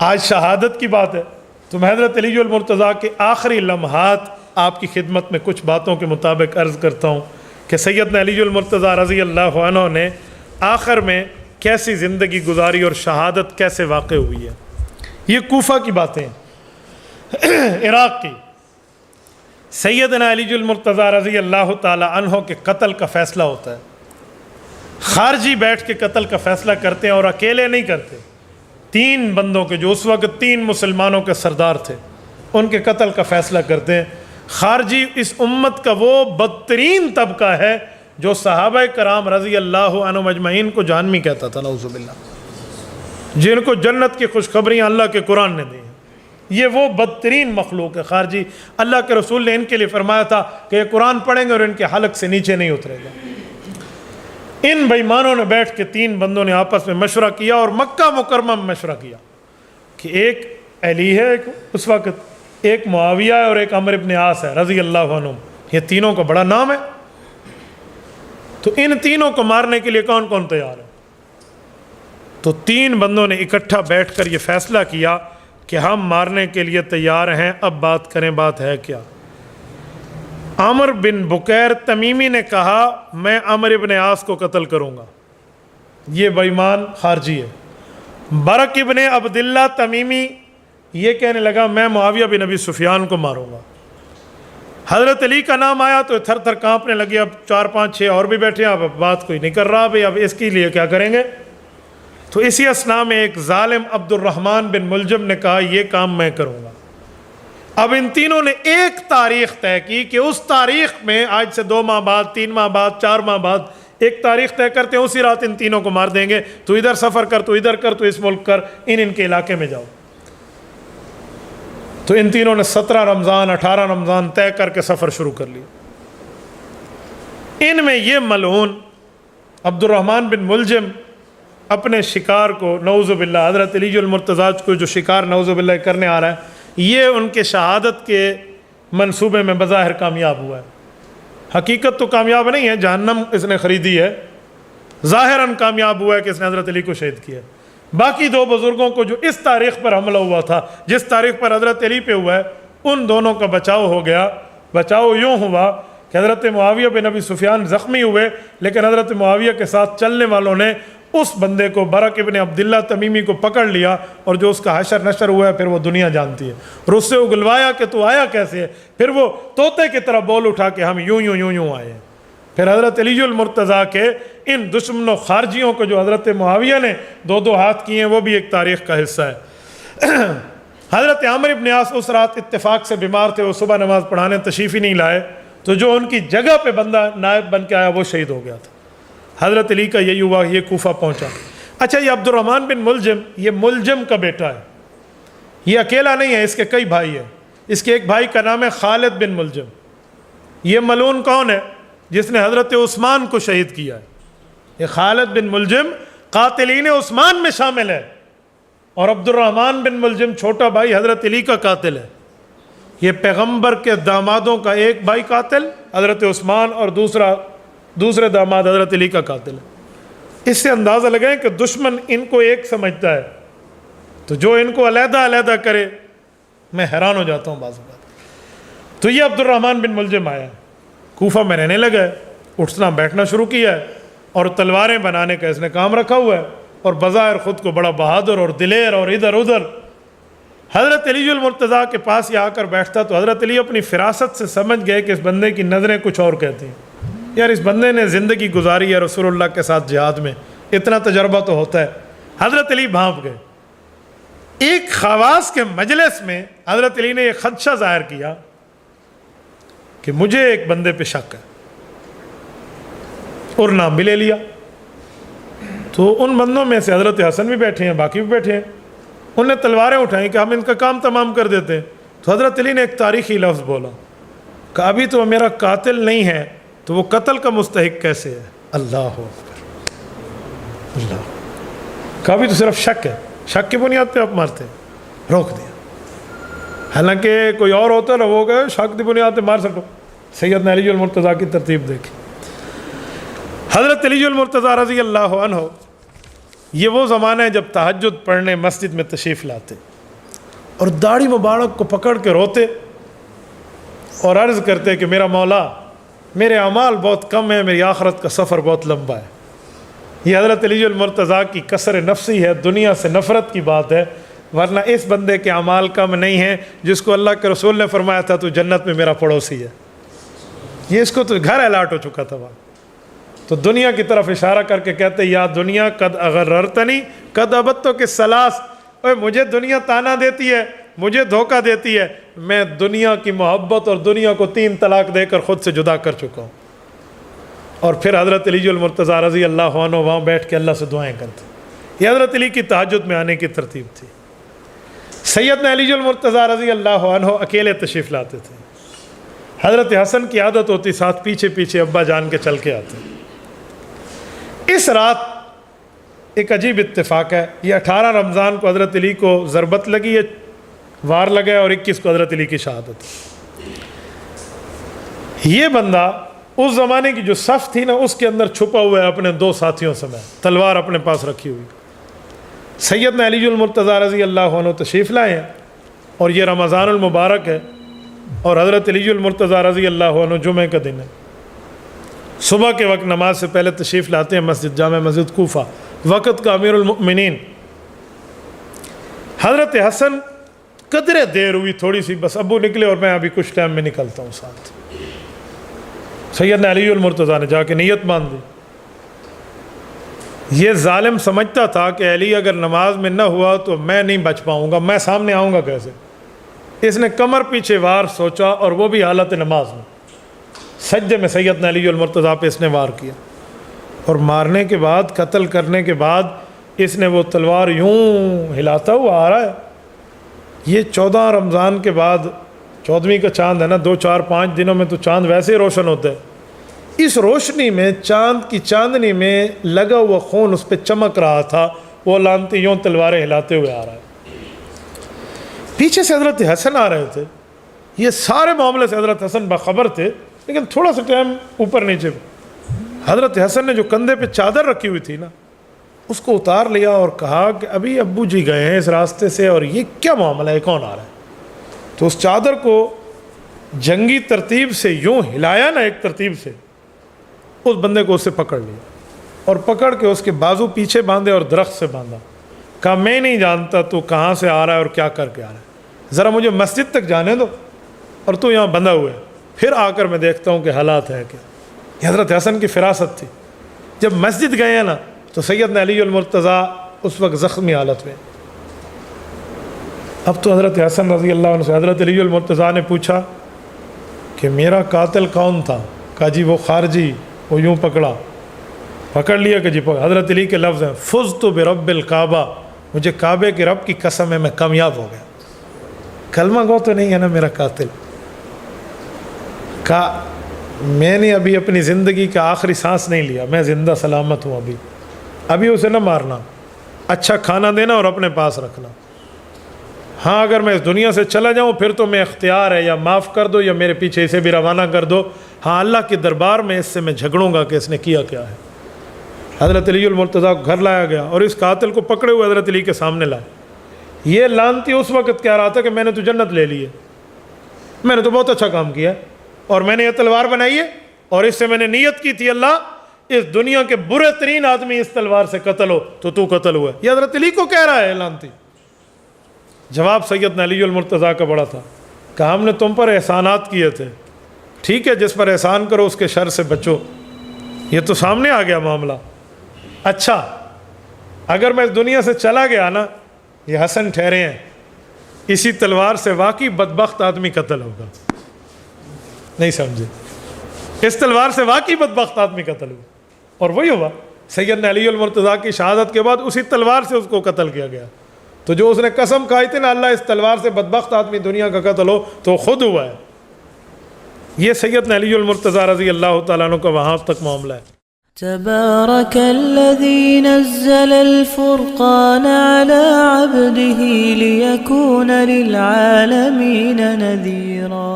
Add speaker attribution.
Speaker 1: آج شہادت کی بات ہے تو میں حضرت علی المرتضیٰ کے آخری لمحات آپ کی خدمت میں کچھ باتوں کے مطابق عرض کرتا ہوں کہ سیدنا علی المرتضیٰ رضی اللہ عنہ نے آخر میں کیسی زندگی گزاری اور شہادت کیسے واقع ہوئی ہے۔ یہ کوفہ کی باتیں ہیں، عراق کی۔ سیدنا علی المرتضیٰ رضی اللہ تعالی عنہ کے قتل کا فیصلہ ہوتا ہے، خارجی بیٹھ کے قتل کا فیصلہ کرتے ہیں، اور اکیلے نہیں کرتے، 3 بندوں کے جو اس وقت 3 مسلمانوں کے سردار تھے ان کے قتل کا فیصلہ کرتے ہیں۔ خارجی اس امت کا وہ بدترین طبقہ ہے جو صحابہ کرام رضی اللہ عنہم اجمعین کو جہنمی کہتا تھا، نعوذ باللہ، جن کو جنت کی خوشخبریاں اللہ کے قرآن نے دی ہیں۔ یہ وہ بدترین مخلوق ہے خارجی۔ اللہ کے رسول نے ان کے لیے فرمایا تھا کہ یہ قرآن پڑھیں گے اور ان کے حلق سے نیچے نہیں اترے گا۔ ان بےایمانوں نے بیٹھ کے 3 بندوں نے آپس میں مشورہ کیا اور مکہ مکرمہ میں مشورہ کیا کہ ایک علی ہے اس وقت، ایک معاویہ ہے اور ایک عمرو بن عاص ہے رضی اللہ عنہ، یہ تینوں کا بڑا نام ہے، تو ان تینوں کو مارنے کے لیے کون کون تیار ہے؟ تو 3 بندوں نے اکٹھا بیٹھ کر یہ فیصلہ کیا کہ ہم مارنے کے لیے تیار ہیں، اب بات کریں، بات ہے کیا؟ عمر بن بکیر تمیمی نے کہا میں عمرو بن عاص کو قتل کروں گا، یہ بے ایمان خارجی ہے۔ برق ابن عبداللہ تمیمی یہ کہنے لگا میں معاویہ بن ابی سفیان کو ماروں گا۔ حضرت علی کا نام آیا تو تھر تھر کانپنے لگے، اب 4 5 6 اور بھی بیٹھے ہیں، اب بات کوئی نہیں کر رہا بھائی، اب اس کے لیے کیا کریں گے؟ تو اسی اثناء میں ایک ظالم عبد الرحمن بن ملجم نے کہا یہ کام میں کروں گا۔ اب ان تینوں نے ایک تاریخ طے کی کہ اس تاریخ میں آج سے 2 ماہ بعد، 3 ماہ بعد، 4 ماہ بعد ایک تاریخ طے کرتے ہیں، اسی رات ان تینوں کو مار دیں گے، تو ادھر سفر کر، تو ادھر کر، تو اس ملک کر، ان کے علاقے میں جاؤ۔ تو ان تینوں نے 17 رمضان 18 رمضان طے کر کے سفر شروع کر لیا۔ ان میں یہ ملعون عبد الرحمن بن ملجم اپنے شکار کو، نعوذ باللہ، حضرت علی المرتضیٰ کو جو شکار نعوذ باللہ کرنے آ رہا ہے، یہ ان کے شہادت کے منصوبے میں بظاہر کامیاب ہوا ہے۔ حقیقت تو کامیاب نہیں ہے، جہنم اس نے خریدی ہے، ظاہراً کامیاب ہوا ہے کہ اس نے حضرت علی کو شہید کیا۔ باقی 2 بزرگوں کو جو اس تاریخ پر حملہ ہوا تھا، جس تاریخ پر حضرت علی پہ ہوا ہے، ان دونوں کا بچاؤ ہو گیا۔ بچاؤ یوں ہوا کہ حضرت معاویہ بن ابی سفیان زخمی ہوئے، لیکن حضرت معاویہ کے ساتھ چلنے والوں نے اس بندے کو، برق ابن عبداللہ تمیمی کو پکڑ لیا، اور جو اس کا حشر نشر ہوا ہے پھر وہ دنیا جانتی ہے، اور اس سے اگلوایا کہ تو آیا کیسے ہے، پھر وہ طوطے کی طرح بول اٹھا کہ ہم یوں یوں یوں یوں آئے ہیں۔ پھر حضرت علی المرتضیٰ کے ان دشمنوں خارجیوں کو جو حضرت معاویہ نے 2 ہاتھ کیے ہیں، وہ بھی ایک تاریخ کا حصہ ہے۔ حضرت عمرو بن عاص اس رات اتفاق سے بیمار تھے، وہ صبح نماز پڑھانے تشریف ہی نہیں لائے، تو جو ان کی جگہ پہ بندہ نائب بن کے آیا وہ شہید ہو گیا تھا۔ حضرت علی کا یہی ہوا، یہ کوفہ پہنچا۔ اچھا، یہ عبد الرحمن بن ملجم، یہ ملجم کا بیٹا ہے، یہ اکیلا نہیں ہے، اس کے کئی بھائی ہیں۔ اس کے ایک بھائی کا نام ہے خالد بن ملجم۔ یہ ملعون کون ہے؟ جس نے حضرت عثمان کو شہید کیا ہے۔ یہ خالد بن ملجم قاتلین عثمان میں شامل ہے، اور عبد الرحمن بن ملجم چھوٹا بھائی حضرت علی کا قاتل ہے۔ یہ پیغمبر کے دامادوں کا ایک بھائی قاتل حضرت عثمان، اور دوسرے داماد حضرت علی کا قاتل ہے۔ اس سے اندازہ لگائیں کہ دشمن ان کو ایک سمجھتا ہے، تو جو ان کو علیحدہ علیحدہ کرے، میں حیران ہو جاتا ہوں بعض اوقات۔ تو یہ عبد الرحمن بن ملجم آیا، کوفہ میں رہنے لگا ہے، اٹھنا بیٹھنا شروع کیا ہے، اور تلواریں بنانے کا اس نے کام رکھا ہوا ہے، اور بظاہر خود کو بڑا بہادر اور دلیر اور ادھر ادھر۔ حضرت علی المرتضیٰ کے پاس یہ آ کر بیٹھتا تو حضرت علی اپنی فراست سے سمجھ گئے کہ اس بندے کی نظریں کچھ اور کہتی ہیں، یار اس بندے نے زندگی گزاری ہے رسول اللہ کے ساتھ جہاد میں، اتنا تجربہ تو ہوتا ہے۔ حضرت علی بھانپ گئے۔ ایک خواص کے مجلس میں حضرت علی نے یہ خدشہ ظاہر کیا کہ مجھے ایک بندے پہ شک ہے، اور نام بھی لے لیا۔ تو ان بندوں میں سے حضرت حسن بھی بیٹھے ہیں، باقی بھی بیٹھے ہیں، انہوں نے تلواریں اٹھائیں کہ ہم ان کا کام تمام کر دیتے ہیں۔ تو حضرت علی نے ایک تاریخی لفظ بولا کہ ابھی تو میرا قاتل نہیں ہے، تو وہ قتل کا مستحق کیسے ہے؟ اللہ اکبر، اللہ، کہ ابھی تو صرف شک ہے، شک کی بنیاد پہ آپ مارتے ہیں، روک دیا۔ حالانکہ کوئی اور ہوتا ہے وہ کہ شک کی بنیاد پہ مار سکو۔ سیدنا علی المرتضیٰ کی ترتیب دیکھیں۔ حضرت علی المرتضیٰ رضی اللہ عنہ، یہ وہ زمانہ ہے جب تہجد پڑھنے مسجد میں تشریف لاتے۔ اور داڑھی مبارک کو پکڑ کے روتے اور عرض کرتے کہ میرا مولا میرے اعمال بہت کم ہیں، میری آخرت کا سفر بہت لمبا ہے۔ یہ حضرت علی المرتضیٰ کی کسر نفسی ہے، دنیا سے نفرت کی بات ہے، ورنہ اس بندے کے اعمال کم نہیں ہیں جس کو اللہ کے رسول نے فرمایا تھا تو جنت میں میرا پڑوسی ہے۔ یہ اس کو تو گھر الاٹ ہو چکا تھا وہاں، تو دنیا کی طرف اشارہ کر کے کہتے یا دنیا قد اغررتنی قد ابتو کے سلاس، اوے مجھے دنیا تانا دیتی ہے، مجھے دھوکہ دیتی ہے، میں دنیا کی محبت اور دنیا کو 3 طلاق دے کر خود سے جدا کر چکا ہوں۔ اور پھر حضرت علی المرتضیٰ رضی اللہ عنہ وہاں بیٹھ کے اللہ سے دعائیں کرتے۔ یہ حضرت علی کی تہجد میں آنے کی ترتیب تھی۔ سیدنا علی المرتضیٰ رضی اللہ عنہ اکیلے تشریف لاتے تھے، حضرت حسن کی عادت ہوتی ساتھ پیچھے پیچھے ابا جان کے چل کے آتے۔ اس رات ایک عجیب اتفاق ہے، یہ 18 رمضان کو حضرت علی کو ضربت لگی ہے، وار لگا ہے، اور 21 کو حضرت علی کی شہادت۔ یہ بندہ اس زمانے کی جو صف تھی نا اس کے اندر چھپا ہوا ہے اپنے 2 ساتھیوں سمیت، تلوار اپنے پاس رکھی ہوئی۔ سیدنا علی المرتضیٰ رضی اللہ عنہ تشریف لائے ہیں، اور یہ رمضان المبارک ہے، اور حضرت علی المرتضیٰ رضی اللہ عنہ جمعہ کا دن ہے۔ صبح کے وقت نماز سے پہلے تشریف لاتے ہیں مسجد، جامع مسجد کوفہ، وقت کا امیر المؤمنین۔ حضرت حسن قدرے دیر ہوئی تھوڑی سی، بس ابو نکلے اور میں ابھی کچھ ٹائم میں نکلتا ہوں ساتھ۔ سیدنا علی المرتضیٰ نے جا کے نیت باندھ دی۔ یہ ظالم سمجھتا تھا کہ علی اگر نماز میں نہ ہوا تو میں نہیں بچ پاؤں گا، میں سامنے آؤں گا کیسے؟ اس نے کمر پیچھے وار سوچا، اور وہ بھی حالت نماز میں، سجدے میں سیدنا علی المرتضیٰ پہ اس نے وار کیا، اور مارنے کے بعد، قتل کرنے کے بعد اس نے وہ تلوار یوں ہلاتا ہوا آ رہا ہے۔ یہ 14 رمضان کے بعد 14ویں کا چاند ہے نا، 2 4 5 دنوں میں تو چاند ویسے ہی روشن ہوتا ہے، اس روشنی میں چاند کی چاندنی میں لگا ہوا خون اس پہ چمک رہا تھا، وہ لانتی یوں تلواریں ہلاتے ہوئے آ رہا ہے۔ پیچھے سے حضرت حسن آ رہے تھے، یہ سارے معاملے سے حضرت حسن باخبر تھے، لیکن تھوڑا سا ٹائم اوپر نیچے۔ حضرت حسن نے جو کندھے پہ چادر رکھی ہوئی تھی نا اس کو اتار لیا اور کہا کہ ابھی ابو جی گئے ہیں اس راستے سے، اور یہ کیا معاملہ ہے، کون آ رہا ہے؟ تو اس چادر کو جنگی ترتیب سے یوں ہلایا نا، ایک ترتیب سے اس بندے کو اس سے پکڑ لیا، اور پکڑ کے اس کے بازو پیچھے باندھے اور درخت سے باندھا۔ کہا میں نہیں جانتا تو کہاں سے آ رہا ہے اور کیا کر کے آ رہا ہے، ذرا مجھے مسجد تک جانے دو، اور تو یہاں بندھا ہوا ہے، پھر آ کر میں دیکھتا ہوں کہ حالات ہے کیا۔ یہ حضرت حسن کی فراست تھی۔ جب مسجد گئے ہیں نا تو سیدنا علی المرتضیٰ اس وقت زخمی حالت میں۔ اب تو حضرت حسن رضی اللہ عنہ سے حضرت علی المرتضیٰ نے پوچھا کہ میرا قاتل کون تھا؟ کہا جی وہ خارجی، وہ یوں پکڑ لیا کہ جی حضرت علی کے لفظ ہیں فزت برب الکعبہ، مجھے کعبے کے رب کی قسم ہے میں کامیاب ہو گیا، کلمہ گو تو نہیں ہے نا میرا قاتل۔ کہا میں نے ابھی اپنی زندگی کا آخری سانس نہیں لیا، میں زندہ سلامت ہوں، ابھی اسے نہ مارنا، اچھا کھانا دینا اور اپنے پاس رکھنا۔ ہاں اگر میں اس دنیا سے چلا جاؤں پھر تو میں اختیار ہے، یا معاف کر دو یا میرے پیچھے اسے بھی روانہ کر دو، ہاں اللہ کے دربار میں اس سے میں جھگڑوں گا کہ اس نے کیا کیا ہے۔ حضرت علی المرتضیٰ کو گھر لایا گیا اور اس قاتل کو پکڑے ہوئے حضرت علی کے سامنے لائے۔ یہ لانتی اس وقت کہہ رہا تھا کہ میں نے تو جنت لے لی ہے، میں نے تو بہت اچھا کام کیا ہے، اور میں نے یہ تلوار بنائی ہے، اور اس سے میں نے نیت کی تھی اللہ اس دنیا کے برے ترین آدمی اس تلوار سے قتل ہو تو قتل ہوا ہے۔ یہ حضرت علی کو کہہ رہا ہے لانتی۔ جواب سیدنا علی المرتضیٰ کا بڑا تھا، کہا ہم نے تم پر احسانات کیے تھے، ٹھیک ہے جس پر احسان کرو اس کے شر سے بچو، یہ تو سامنے آ گیا معاملہ۔ اچھا اگر میں اس دنیا سے چلا گیا نا، یہ حسن ٹھہرے ہیں، اسی تلوار سے واقعی بدبخت آدمی قتل ہوگا، نہیں سمجھے، اس تلوار سے واقعی بدبخت آدمی قتل ہوا، اور وہی ہوا۔ سیدنا علی المرتضیٰ کی شہادت کے بعد اسی تلوار سے اس کو قتل کیا گیا، تو جو اس نے قسم کھائی تھی نا اللہ اس تلوار سے بدبخت آدمی دنیا کا قتل ہو، تو خود ہوا ہے۔ یہ سیدنا علی المرتضیٰ رضی اللہ تعالیٰ عنہ کا وہاں تک معاملہ ہے۔
Speaker 2: تبارك الذي نزل الفرقان على عبده ليكون للعالمين نذيرا